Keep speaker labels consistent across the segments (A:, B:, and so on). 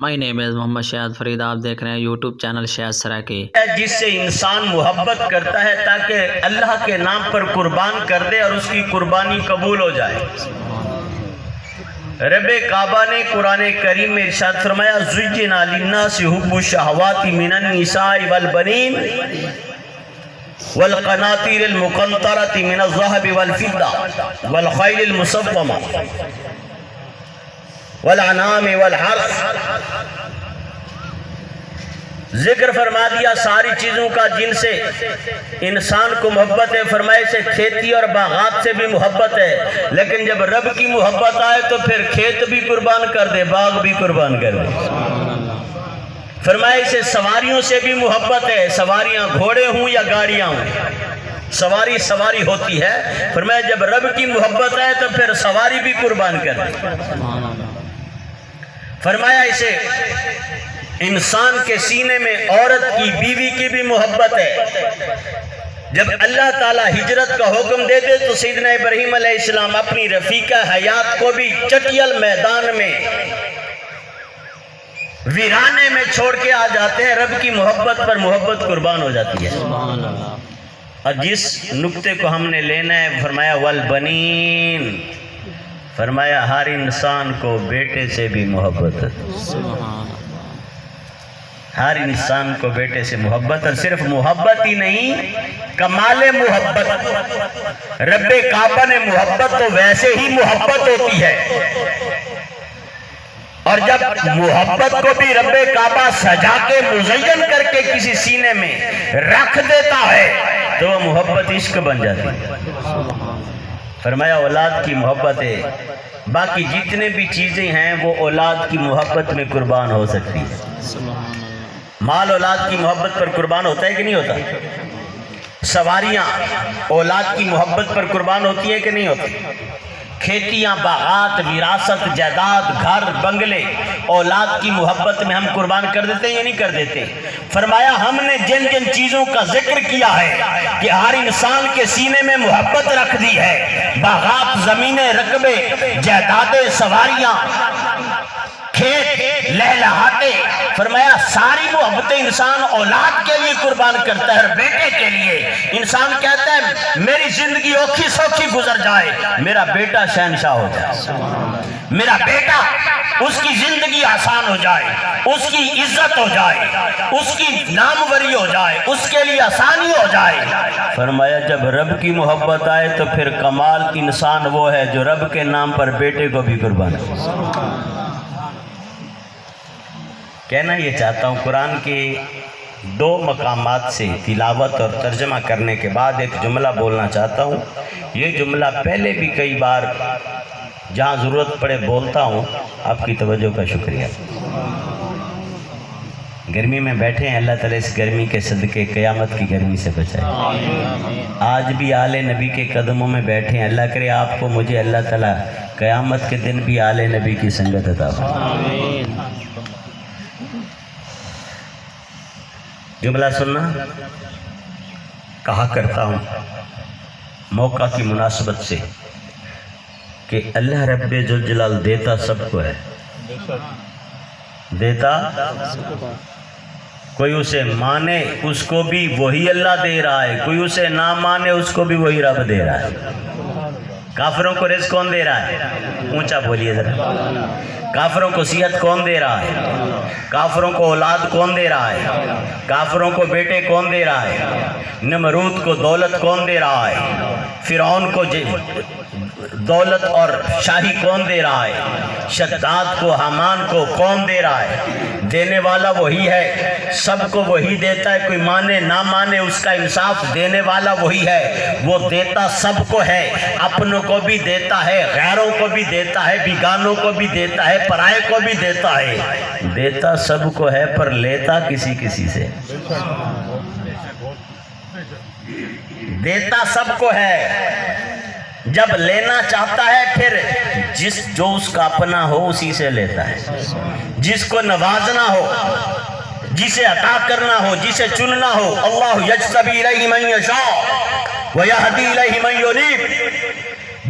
A: مائی نیم از محمد شہد فرید. آپ دیکھ رہے ہیں یوٹیوب چینل شہد سرائکی.
B: جس سے انسان محبت کرتا ہے تاکہ اللہ کے نام پر قربان کر دے اور اس کی قربانی قبول ہو جائے. رب کعبہ نے قرآن کریم میں ارشاد فرمایا زُيِّنَ لِلنَّاسِ حُبُّ الشَّهَوَاتِ مِنَ النِّسَاءِ وَالْبَنِينَ وَالْقَنَاطِيرِ الْمُقَنطَرَةِ مِنَ الذَّهَبِ وَالْفِضَّةِ وَالْخَيْلِ الْمُسَوَّمَةِ والانعام والحرث. ذکر فرما دیا ساری چیزوں کا جن سے انسان کو محبت ہے. فرمائے سے کھیتی اور باغات سے بھی محبت ہے، لیکن جب رب کی محبت آئے تو پھر کھیت بھی قربان کر دے، باغ بھی قربان کر دے. فرمائے سے سواریوں سے بھی محبت ہے، سواریاں گھوڑے ہوں یا گاڑیاں ہوں، سواری ہوتی ہے. فرمائے جب رب کی محبت آئے تو پھر سواری بھی قربان کر دے. فرمایا اسے انسان کے سینے میں عورت کی، بیوی کی بھی محبت ہے. جب اللہ تعالیٰ ہجرت کا حکم دے دے تو سیدنا ابراہیم علیہ السلام اپنی رفیقہ حیات کو بھی چٹیل میدان میں ویرانے میں چھوڑ کے آ جاتے ہیں. رب کی محبت پر محبت قربان ہو جاتی ہے. اور جس نقطے کو ہم نے لینا ہے فرمایا والبنین، فرمایا ہر انسان کو بیٹے سے بھی محبت ہے. ہر انسان کو بیٹے سے محبت، اور صرف محبت ہی نہیں، کمال محبت. رب کعبہ نے محبت تو ویسے ہی محبت ہوتی ہے، اور جب محبت کو بھی رب کعبہ سجا کے مزین کر کے کسی سینے میں رکھ دیتا ہے تو وہ محبت عشق بن جاتی ہے. فرمایا اولاد کی محبت ہے، باقی جتنے بھی چیزیں ہیں وہ اولاد کی محبت میں قربان ہو سکتی ہے. مال اولاد کی محبت پر قربان ہوتا ہے کہ نہیں ہوتا؟ سواریاں اولاد کی محبت پر قربان ہوتی ہے کہ نہیں ہوتی؟ کھیتیاں، باغات، وراثت، جائیداد، گھر، بنگلے اولاد کی محبت میں ہم قربان کر دیتے ہیں یا نہیں کر دیتے؟ فرمایا ہم نے جن جن چیزوں کا ذکر کیا ہے کہ ہر انسان کے سینے میں محبت رکھ دی ہے، باغات، زمینیں، رقبے، جائیدادیں، سواریاں، کھیت، لہلہاتے، فرمایا ساری محبتیں انسان اولاد کے لیے قربان کرتا ہے. بیٹے کے لیے انسان کہتا ہے میری زندگی اوکھی سوکھی گزر جائے، میرا بیٹا شہنشاہ ہو جائے، میرا بیٹا اس کی زندگی آسان ہو جائے، اس کی عزت ہو جائے، اس کی ناموری ہو جائے، اس کے لیے آسانی ہو جائے. فرمایا جب رب کی محبت آئے تو پھر کمال انسان وہ ہے جو رب کے نام پر بیٹے کو بھی قربان کرے. کہنا یہ چاہتا ہوں قرآن کے دو مقامات سے تلاوت اور ترجمہ کرنے کے بعد ایک جملہ بولنا چاہتا ہوں. یہ جملہ پہلے بھی کئی بار جہاں ضرورت پڑے بولتا ہوں. آپ کی توجہ کا شکریہ. گرمی میں بیٹھے ہیں، اللہ تعالیٰ اس گرمی کے صدقے قیامت کی گرمی سے بچائے. آج بھی آل نبی کے قدموں میں بیٹھے ہیں، اللہ کرے آپ کو مجھے اللہ تعالیٰ قیامت کے دن بھی آل نبی کی سنگت عطا فرمائے. جملہ سننا کہا کرتا ہوں موقع کی مناسبت سے کہ اللہ رب ذوالجلال دیتا سب کو ہے، دیتا کوئی اسے مانے اس کو بھی وہی اللہ دے رہا ہے، کوئی اسے نہ مانے اس کو بھی وہی رب دے رہا ہے. کافروں کو رزق کون دے رہا ہے؟ اونچا بولیے ذرا. کافروں کو صحت کون دے رہا ہے؟ کافروں کو اولاد کون دے رہا ہے؟ کافروں کو بیٹے کون دے رہا ہے؟ نمرود کو دولت کون دے رہا ہے؟ فرعون کو دولت اور شاہی کون دے رہا ہے؟ شداد کو، حامان کو کون دے رہا ہے؟ دینے والا وہی ہے، سب کو وہی دیتا ہے، کوئی مانے نہ مانے اس کا انصاف دینے والا وہی ہے. وہ دیتا سب کو ہے، اپنوں کو بھی دیتا ہے، غیروں کو بھی دیتا ہے، بیگانوں کو بھی دیتا ہے، پرائے کو بھی دیتا ہے. دیتا سب کو ہے پر لیتا کسی کسی سے. دیتا سب کو ہے، جب لینا چاہتا ہے پھر جو اس کا اپنا ہو اسی سے لیتا ہے. جس کو نوازنا ہو، جسے عطا کرنا ہو، جسے چننا ہو. اللہ یجتبی الیہ من یشاء ویہدی الیہ من ینیب.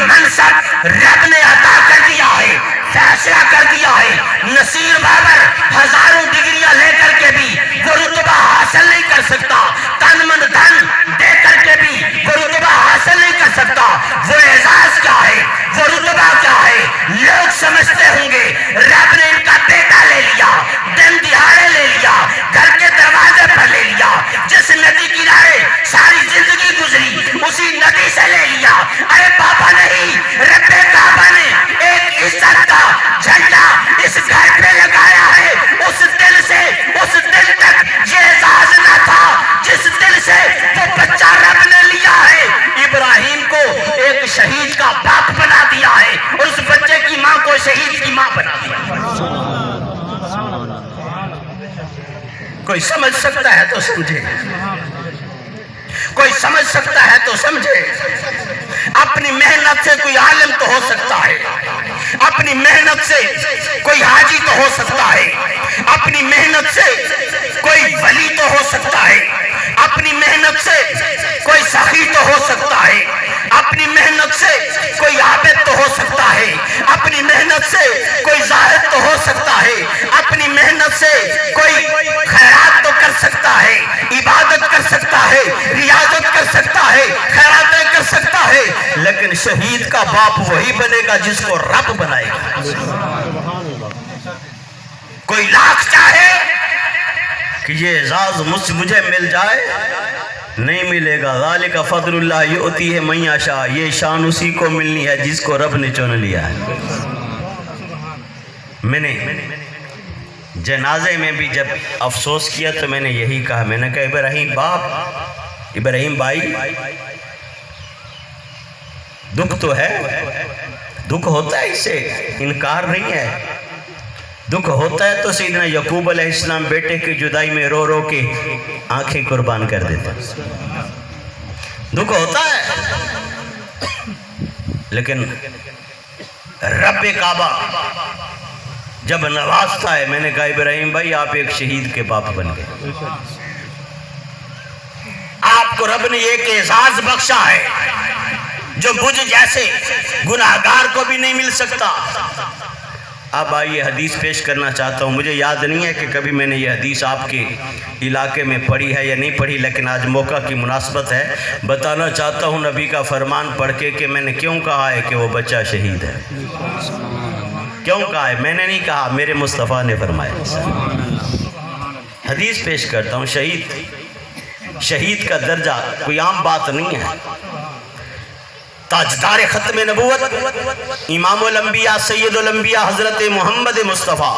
C: منصب رب نے عطا کر دیا ہے، فیصلہ کر دیا ہے۔ نصیر بابر ہزاروں ڈگریاں لے کر کے بھی وہ رتبہ حاصل نہیں کر سکتا، تن من دھن دے کر کے بھی وہ رتبہ حاصل نہیں کر سکتا۔ وہ اعزاز کیا ہے، وہ رتبہ کیا ہے؟ لوگ سمجھتے ہوں گے رب نے ان کا بیٹا لے لیا، دن دہاڑے لے لیا، گھر کے دروازے پر لے لیا، جس ندی کنارے ساری زندگی گزری اسی ندی سے لے لیا۔ ارے بابا نہیں، رب کعبہ نے ایک عزت کا جھنڈا اس گھر پہ لگایا ہے۔ اس دل سے اس دل تک یہ اعزاز نہ تھا جس دل سے وہ بچہ رب نے لیا ہے۔ ابراہیم کو ایک شہید کا باپ بنا دیا ہے اور اس بچے کی ماں کو شہید کی ماں بنا دیا ہے۔ کوئی سمجھ سکتا ہے تو سمجھے، کوئی سمجھ سکتا ہے تو سمجھے۔ اپنی محنت سے کوئی عالم تو ہو سکتا ہے، اپنی محنت سے کوئی حاجی تو ہو سکتا ہے، اپنی محنت سے کوئی ولی تو ہو سکتا ہے، اپنی محنت سے کوئی سخی تو ہو سکتا ہے، اپنی محنت سے کوئی عابد تو ہو سکتا ہے، اپنی محنت سے کوئی زاہد تو ہو سکتا ہے، اپنی محنت سے کوئی خیرات تو کر سکتا ہے، عبادت کر سکتا ہے، ریاضت کر سکتا ہے، خیراتیں کر سکتا ہے، لیکن شہید کا باپ وہی بنے گا جس کو رب بنائے گا۔ کوئی لاکھ چاہے کہ یہ اعزاز مجھے مل جائے، نہیں ملے گا۔ ذالک فضل اللہ یؤتی ہے من یشاء، یہ شان اسی کو ملنی ہے جس کو رب نے چن لیا ہے۔ میں نے جنازے میں بھی جب افسوس کیا تو میں نے یہی کہا، میں نے کہا ابراہیم باپ، ابراہیم بھائی، دکھ تو ہے، دکھ ہوتا ہے، اس سے انکار نہیں ہے، دکھ ہوتا ہے تو سیدنا یعقوب علیہ السلام بیٹے کی جدائی میں رو رو کے آنکھیں قربان کر دیتے، دکھ ہوتا ہے، لیکن رب کعبہ جب نوازتا ہے، میں نے کہا ابراہیم بھائی آپ ایک شہید کے باپ بن گئے، آپ کو رب نے ایک اعزاز بخشا ہے جو مجھ جیسے گناہگار کو بھی نہیں مل سکتا۔ اب آئیے حدیث پیش کرنا چاہتا ہوں، مجھے یاد نہیں ہے کہ کبھی میں نے یہ حدیث آپ کے علاقے میں پڑھی ہے یا نہیں پڑھی، لیکن آج موقع کی مناسبت ہے، بتانا چاہتا ہوں نبی کا فرمان پڑھ کے کہ میں نے کیوں کہا ہے کہ وہ بچہ شہید ہے، کیوں کہا ہے، میں نے نہیں کہا، میرے مصطفیٰ نے فرمایا۔ حدیث پیش کرتا ہوں، شہید کا درجہ کوئی عام بات نہیں ہے، تاجدار ختم نبوت امام الانبیاء سید الانبیاء حضرت محمد مصطفیٰ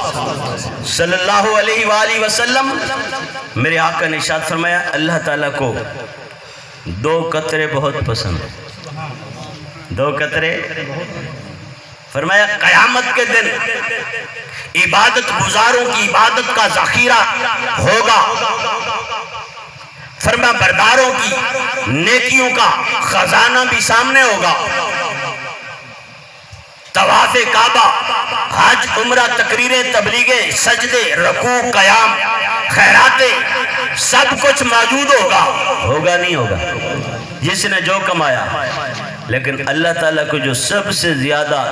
C: صلی اللہ علیہ وآلہ وسلم، میرے آقا نے ارشاد فرمایا اللہ تعالیٰ کو دو قطرے بہت پسند، دو قطرے، فرمایا قیامت کے دن عبادت گزاروں کی عبادت کا ذخیرہ ہوگا، فرما برداروں کی نیکیوں کا خزانہ بھی سامنے ہوگا، طواف کعبہ، حج، عمرہ، تقریریں، تبلیغیں، سجدے، رکوع، قیام، خیراتیں، سب کچھ موجود ہوگا، ہوگا نہیں ہوگا، جس نے جو کمایا، لیکن اللہ تعالیٰ کو جو سب سے زیادہ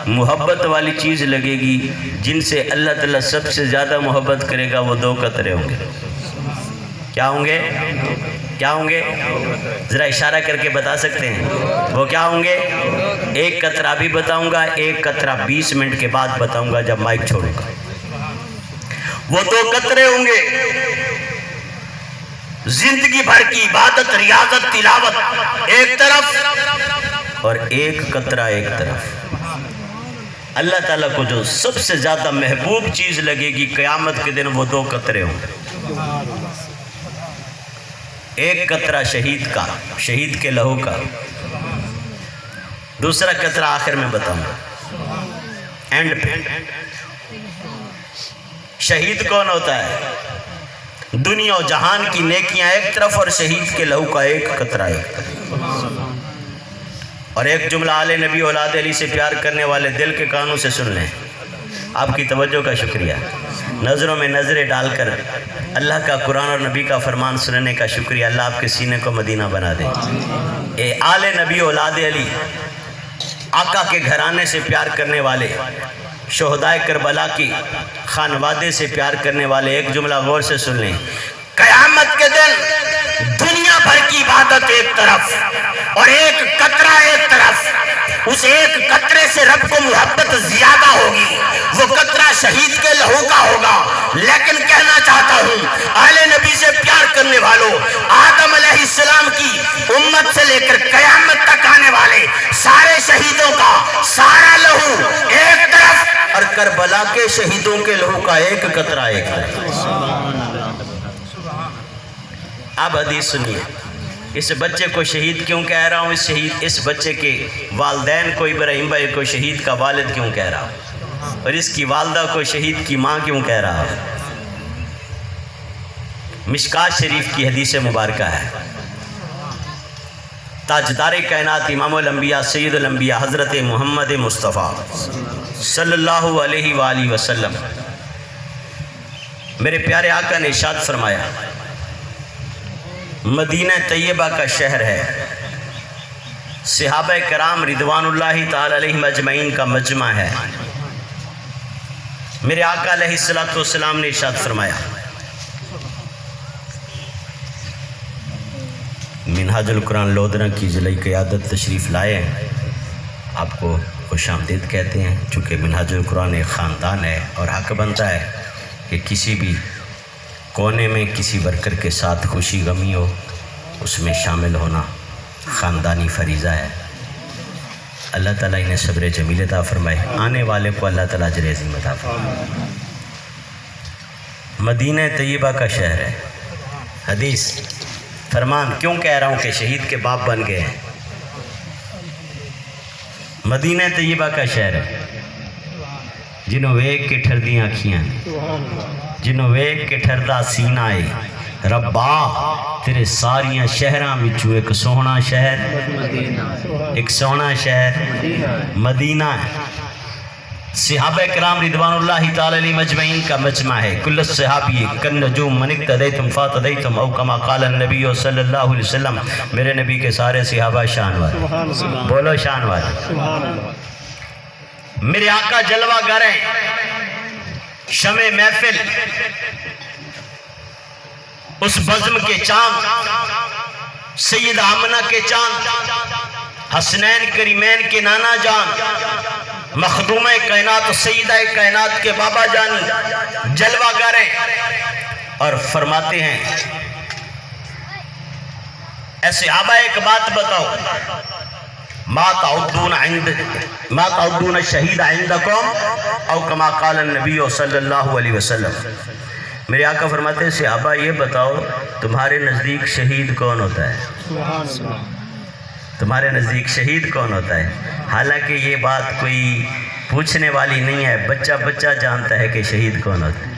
C: محبت والی چیز لگے گی، جن سے اللہ تعالیٰ سب سے زیادہ محبت کرے گا، وہ دو قطرے ہوں گے۔ کیا ہوں گے؟ کیا ہوں گے؟ ذرا اشارہ کر کے بتا سکتے ہیں وہ کیا ہوں گے؟ ایک قطرہ بھی بتاؤں گا، ایک قطرہ 20 منٹ کے بعد بتاؤں گا جب مائک چھوڑوں گا۔ وہ دو قطرے ہوں گے، زندگی بھر کی عبادت، ریاضت، تلاوت ایک طرف اور ایک قطرہ ایک طرف۔ اللہ تعالیٰ کو جو سب سے زیادہ محبوب چیز لگے گی قیامت کے دن، وہ دو قطرے ہوں گے، ایک قطرہ شہید کا، شہید کے لہو کا، دوسرا قطرہ آخر میں بتاؤں گا اینڈ پہ۔ شہید کون ہوتا ہے؟ دنیا و جہان کی نیکیاں ایک طرف اور شہید کے لہو کا ایک قطرہ ایک طرف۔ اور ایک جملہ آل نبی اولاد علی سے پیار کرنے والے دل کے کانوں سے سن لیں، آپ کی توجہ کا شکریہ، نظروں میں نظریں ڈال کر اللہ کا قرآن اور نبی کا فرمان سننے کا شکریہ، اللہ آپ کے سینے کو مدینہ بنا دے۔ اے آل نبی اولاد علی،
B: آقا کے گھرانے سے پیار کرنے والے، شہدائے کربلا کی خانوادے سے پیار کرنے والے ایک جملہ غور سے سن لیں۔
C: قیامت کے دن دنیا بھر کی عبادت ایک طرف اور ایک قطرہ ایک طرف، اس ایک قطرے سے رب کو محبت زیادہ ہوگی، وہ قطرہ شہید کے لہو کا ہوگا۔ لیکن کہنا چاہتا ہوں آل نبی سے پیار کرنے والوں، آدم علیہ السلام کی امت سے لے کر قیامت تک آنے والے سارے شہیدوں کا سارا لہو ایک طرف
B: اور کربلا کے شہیدوں کے لہو کا ایک قطرہ ایک طرف۔ اب حدیث سنیے، اس بچے کو شہید کیوں کہہ رہا ہوں؟ اس بچے کے والدین کو، ابراہیم بھائی کو شہید کا والد کیوں کہہ رہا ہوں؟ اور اس کی والدہ کو شہید کی ماں کیوں کہہ رہا ہوں؟ مشکات شریف کی حدیث مبارکہ ہے، تاجدار کائنات امام الانبیاء سید الانبیاء حضرت محمد مصطفیٰ صلی اللہ علیہ وآلہ وسلم، میرے پیارے آقا نے ارشاد فرمایا، مدینہ طیبہ کا شہر ہے، صحابہ کرام رضوان اللہ تعالی علیہم اجمعین کا مجمع ہے۔ میرے آقا علیہ السلام نے ارشاد فرمایا، منہاج القرآن لودھنا کی ضلعی قیادت تشریف لائے ہیں، آپ کو خوش آمدید کہتے ہیں، چونکہ منہاج القرآن ایک خاندان ہے اور حق بنتا ہے کہ کسی بھی کونے میں کسی ورکر کے ساتھ خوشی غمی ہو، اس میں شامل ہونا خاندانی فریضہ ہے۔ اللہ تعالیٰ انہیں صبر جمیل عطا فرمائے، آنے والے کو اللہ تعالیٰ اجر عظیم عطا فرمائے۔ مدینہ طیبہ کا شہر ہے، حدیث فرمان کیوں کہہ رہا ہوں کہ شہید کے باپ بن گئے ہیں۔ مدینہ طیبہ کا شہر ہے، جنہوں ویک کے ٹھردیاں کھیاں، جنہوں ویک کے ٹھردا سینہ آئے، ربا تیرے ساریاں شہراں وچوں ایک سوہنا شہر، ایک سوہنا شہر مدینہ ہے۔ صحابہ کرام رضوان اللہ تعالی علیہم اجمعین کا مجمع ہے۔ کل الصحابی کالنجوم من اقتدیتم فاتدیتم او کما قال النبی صلی اللہ علیہ وسلم، میرے نبی کے سارے صحابہ شان والے، بولو شان والے۔ میرے آقا جلوہ گر ہیں، شمع محفل، اس بزم کے چاند، سید آمنہ کے چاند، حسنین کریمین کے نانا جان، مخدومہ کائنات سیدہ کائنات کے بابا جانی جلوہ گر ہیں، اور فرماتے ہیں اے صحابہ ایک بات بتاؤ، ما تعدون الشہید عندکم او کما قال النبی صلی اللہ علیہ وسلم۔ میرے آقا فرماتے ہیں صحابہ یہ بتاؤ تمہارے نزدیک شہید کون ہوتا ہے؟ تمہارے نزدیک شہید کون ہوتا ہے؟ حالانکہ یہ بات کوئی پوچھنے والی نہیں ہے، بچہ بچہ جانتا ہے کہ شہید کون ہوتا ہے،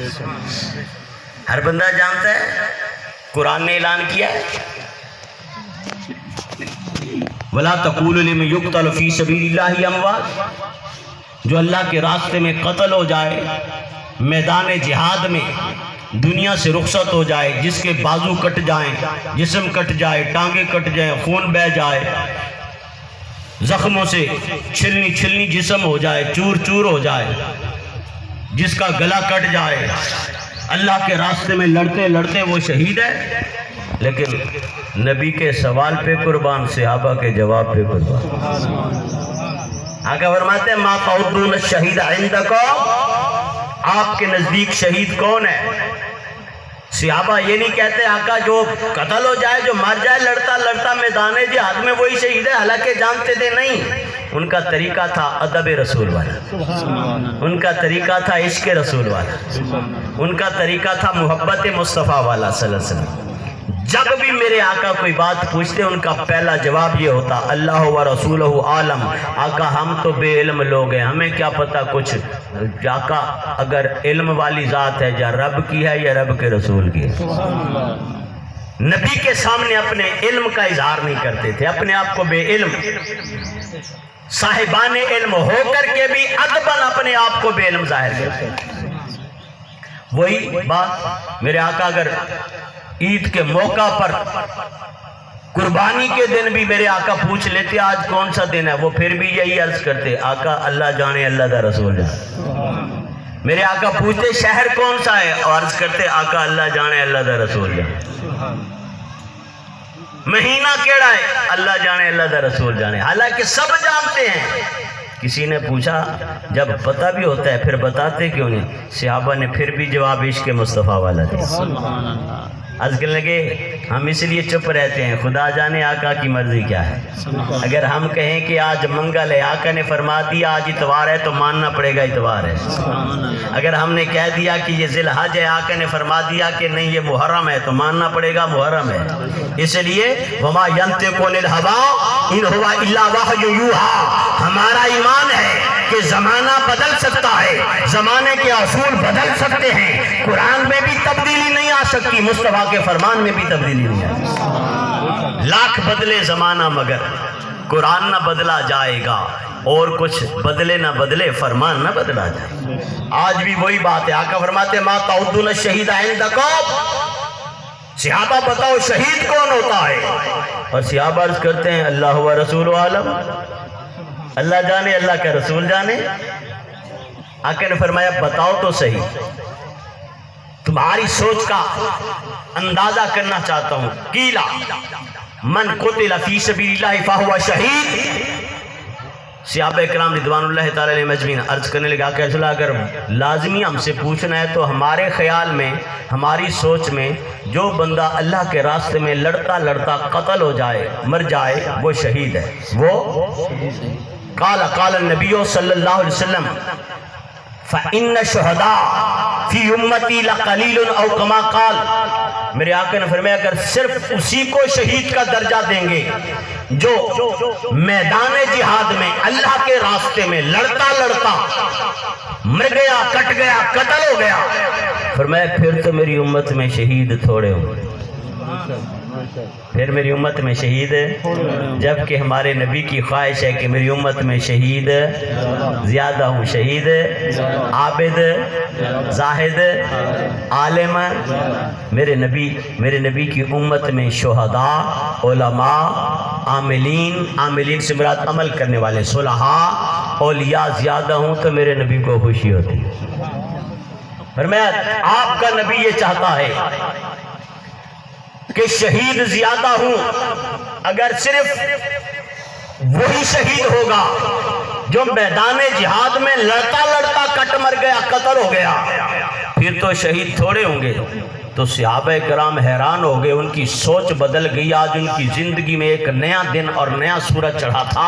B: ہر بندہ جانتا ہے۔ قرآن نے اعلان کیا ہے وَلَا تَقُولُوا لِمَنْ يُقْتَلُ فِي سَبِيلِ اللَّهِ أَمْوَاتٌ، جو اللہ کے راستے میں قتل ہو جائے، میدان جہاد میں دنیا سے رخصت ہو جائے، جس کے بازو کٹ جائیں، جسم کٹ جائے، ٹانگیں کٹ جائیں، خون بہہ جائے، زخموں سے چھلنی چھلنی جسم ہو جائے، چور چور ہو جائے، جس کا گلا کٹ جائے، اللہ کے راستے میں لڑتے لڑتے وہ شہید ہے۔ لیکن نبی کے سوال پہ قربان، صحابہ کے جواب پہ قربان۔ آقا فرماتے ہیں ما تعدون الشہید عندکم، آپ کے نزدیک شہید کون ہے؟ صحابہ یہ نہیں کہتے آقا جو قتل ہو جائے، جو مر جائے لڑتا لڑتا میدان جہاد میں وہی شہید ہے، حالانکہ جانتے تھے نہیں۔ ان کا طریقہ تھا ادب رسول والا، ان کا طریقہ تھا عشق رسول والا، ان کا طریقہ تھا محبت مصطفیٰ والا صلی اللہ علیہ وسلم۔ جب بھی میرے آقا کوئی بات پوچھتے ان کا پہلا جواب یہ ہوتا اللہ و رسولہ عالم، آقا ہم تو بے علم لوگ ہیں، ہمیں کیا پتہ کچھ۔ آقا اگر علم والی ذات ہے یا رب کی ہے یا رب کے رسول کی ہے۔ نبی کے سامنے اپنے علم کا اظہار نہیں کرتے تھے، اپنے آپ کو بے علم، صاحبان علم ہو کر کے بھی ادباً اپنے آپ کو بے علم ظاہر کرتے تھے۔ وہی بات میرے آقا اگر عید کے موقع پر قربانی کے دن بھی میرے آقا پوچھ لیتے آج کون سا دن ہے، وہ پھر بھی یہی عرض کرتے آقا اللہ جانے اللہ دا رسول جانے۔ میرے آقا پوچھتے شہر کون سا ہے، اور عرض کرتے آقا اللہ جانے اللہ دا رسول جانے۔ مہینہ کیڑا ہے، اللہ جانے اللہ دا رسول جانے، حالانکہ سب جانتے ہیں۔ کسی نے پوچھا جب پتہ بھی ہوتا ہے پھر بتاتے کیوں نہیں؟ صحابہ نے پھر بھی جواب عشق مصطفیٰ والا دیا۔ عرض کرنے لگے ہم اس لیے چپ رہتے ہیں، خدا جانے آقا کی مرضی کیا ہے۔ اگر ہم کہیں کہ آج منگل ہے، آقا نے فرما دیا آج اتوار ہے تو ماننا پڑے گا اتوار ہے۔ اگر ہم نے کہہ دیا کہ یہ ذی الحج ہے، آقا نے فرما دیا کہ نہیں یہ محرم ہے تو ماننا پڑے گا محرم ہے۔ اس لیے وما ينطق عن الهوى ان هو الا وحی یوحی، ہمارا ایمان ہے کہ زمانہ بدل سکتا ہے، زمانے کے اصول بدل سکتے ہیں، قرآن میں بھی تبدیلی نہیں آ سکتی، مصطفیٰ کے فرمان میں بھی تبدیلی نہیں آ سکتی۔ لاکھ بدلے زمانہ مگر قرآن نہ بدلا جائے گا، اور کچھ بدلے نہ بدلے فرمان نہ بدلا جائے۔ آج بھی وہی بات ہے، آقا فرماتے ما تعدون الشہید عندکم، صحابہ بتاؤ شہید کون ہوتا ہے؟ اور صحابہ عرض کرتے ہیں اللہ و رسول عالم، اللہ جانے اللہ کا رسول جانے۔ آقا نے فرمایا بتاؤ تو صحیح، تمہاری سوچ کا اندازہ کرنا چاہتا ہوں۔ قیل من قتل فی سبیل اللہ فہو شہید، صحابہ اکرام رضوان اللہ تعالی علیہ مجمعین عرض کرنے لگا کہ رسول اللہ اگر لازمی ہم سے پوچھنا ہے تو ہمارے خیال میں ہماری سوچ میں جو بندہ اللہ کے راستے میں لڑتا لڑتا قتل ہو جائے مر جائے وہ شہید ہے۔ وہ قال النبی صلی اللہ علیہ وسلم فَإِنَّ الشُّهَدَاءَ فِي أُمَّتِي لَقَلِيلٌ أَوْ كَمَا قَالَ، میرے آقا نے فرمایا اگر صرف اسی کو شہید کا درجہ دیں گے جو میدان جہاد میں اللہ کے راستے میں لڑتا لڑتا مر گیا کٹ گیا قتل ہو گیا، فرمایا پھر تو میری امت میں شہید تھوڑے ہوں گے، پھر میری امت میں شہید، جبکہ ہمارے نبی کی خواہش ہے کہ میری امت میں شہید زیادہ ہوں، شہید عابد زاہد عالم۔ میرے نبی کی امت میں شہداء علماء عاملین سے مراد عمل کرنے والے صلحاء اولیاء زیادہ ہوں تو میرے نبی کو خوشی ہوتی ہے۔ فرمایا آپ کا نبی یہ چاہتا ہے کہ شہید زیادہ ہوں، اگر صرف وہی شہید ہوگا جو میدان جہاد میں لڑتا لڑتا کٹ مر گیا قتل ہو گیا، پھر تو شہید تھوڑے ہوں گے۔ تو صحابہ کرام حیران ہو گئے، ان کی سوچ بدل گئی۔ آج ان کی زندگی میں ایک نیا دن اور نیا سورج چڑھا تھا۔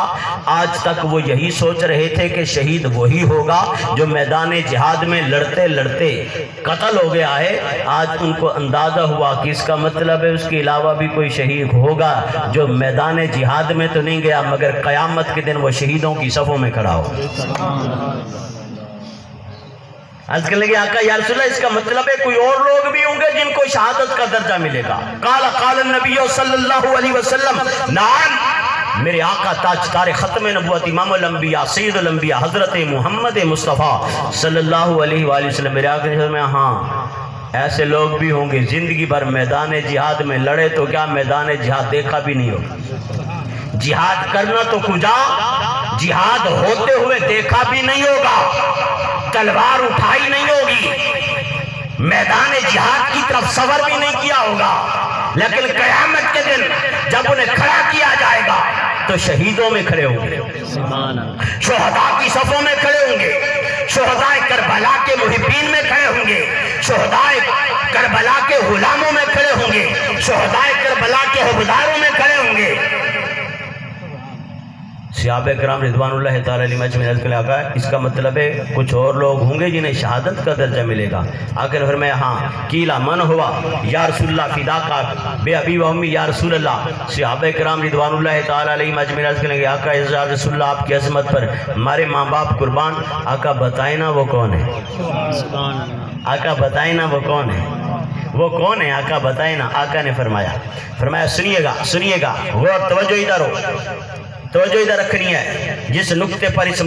B: آج تک وہ یہی سوچ رہے تھے کہ شہید وہی ہوگا جو میدان جہاد میں لڑتے لڑتے قتل ہو گیا ہے۔ آج ان کو اندازہ ہوا کہ اس کا مطلب ہے اس کے علاوہ بھی کوئی شہید ہوگا جو میدان جہاد میں تو نہیں گیا مگر قیامت کے دن وہ شہیدوں کی صفوں میں کھڑا ہو۔ عرض کرنے لگے آقا یا رسول اللہ اس کا مطلب ہے کوئی اور لوگ بھی ہوں گے جن کو شہادت کا درجہ ملے گا؟ قال النبی صلی اللہ علیہ وسلم نعم، میرے آقا تاجدار ختم نبوت امام الانبیاء سید الانبیاء حضرت محمد مصطفیٰ صلی اللہ علیہ وآلہ وسلم میرے آقا نے فرمایا ہاں ایسے لوگ بھی ہوں گے زندگی بھر میدان جہاد میں لڑے تو کیا میدان جہاد دیکھا بھی نہیں ہوگا، جہاد کرنا تو کجا جہاد ہوتے ہوئے دیکھا بھی نہیں ہوگا، تلوار اٹھائی نہیں ہوگی، میدان جہاد کی طرف سفر بھی نہیں کیا ہوگا، لیکن قیامت کے دن جب انہیں کھڑا کیا جائے گا تو شہیدوں میں کھڑے ہوں گے، شہداء کی صفوں میں کھڑے ہوں گے، شہداء کربلا کے محبین میں کھڑے ہوں گے، شہداء کربلا کے غلاموں میں کھڑے ہوں گے، شہداء کربلا کے حواداروں میں کھڑے ہوں گے۔ صحابہ کرام رضوان اللہ تعالی علیہ مجمعین کے لگا اس کا مطلب ہے کچھ اور لوگ ہوں گے جنہیں شہادت کا درجہ ملے گا۔ آقا نے فرمایا ہاں قیلا من ہوا یا رسول اللہ فداکا بے ابی و امی یا رسول اللہ، صحابہ کرام رضوان اللہ تعالی علیہ مجمعین کے لگا آقا یا رسول اللہ آپ کی عظمت پر ہمارے ماں باپ قربان، آقا بتائیں نا وہ کون ہے، آقا بتائیں نا وہ کون ہے، وہ کون ہے آقا بتائیں نا۔ آقا نے فرمایا سنیے گا غور توجہ ادھر ہو، توجہ ادھر رکھنی ہے، جس نقطے پر اس